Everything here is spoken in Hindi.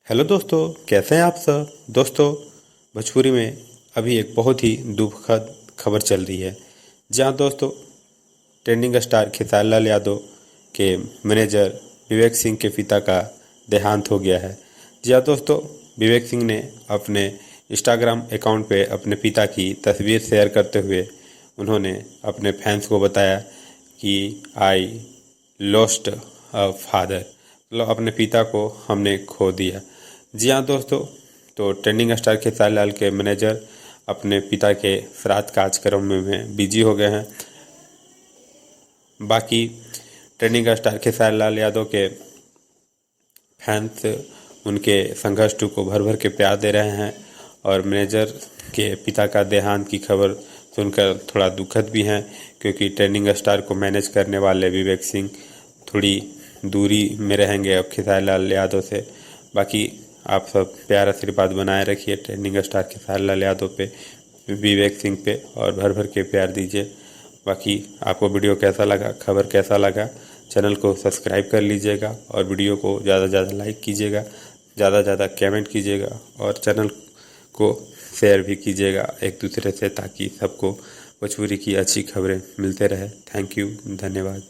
हेलो दोस्तों, कैसे हैं आप सब। दोस्तों, भोजपुरी में अभी एक बहुत ही दुखद खबर चल रही है, जहां दोस्तों ट्रेंडिंग स्टार खेसारी लाल यादव के मैनेजर विवेक सिंह के पिता का देहांत हो गया है। जी हाँ दोस्तों, विवेक सिंह ने अपने इंस्टाग्राम अकाउंट पे अपने पिता की तस्वीर शेयर करते हुए उन्होंने अपने फैंस को बताया कि आई लॉस्ट अ फादर, मतलब अपने पिता को हमने खो दिया। जी हाँ दोस्तों, तो ट्रेंडिंग स्टार खेसारी लाल के मैनेजर अपने पिता के श्राद्ध कार्यक्रम में बिजी हो गए हैं। बाकी ट्रेंडिंग स्टार खेसारी लाल यादव के फैंस उनके संघर्ष को भर भर के प्यार दे रहे हैं और मैनेजर के पिता का देहांत की खबर सुनकर थोड़ा दुखद भी हैं, क्योंकि ट्रेंडिंग स्टार को मैनेज करने वाले विवेक सिंह थोड़ी दूरी में रहेंगे अब खेसारी लाल यादव से। बाकी आप सब प्यार आशीर्वाद बनाए रखिए ट्रेंडिंग स्टार खेसारी लाल यादव पे, विवेक सिंह पे, और भर भर के प्यार दीजिए। बाकी आपको वीडियो कैसा लगा, खबर कैसा लगा, चैनल को सब्सक्राइब कर लीजिएगा और वीडियो को ज़्यादा से ज़्यादा लाइक कीजिएगा, ज़्यादा से ज़्यादा कमेंट कीजिएगा और चैनल को शेयर भी कीजिएगा एक दूसरे से, ताकि सबको भोजपुरी की अच्छी खबरें मिलते रहे। थैंक यू, धन्यवाद।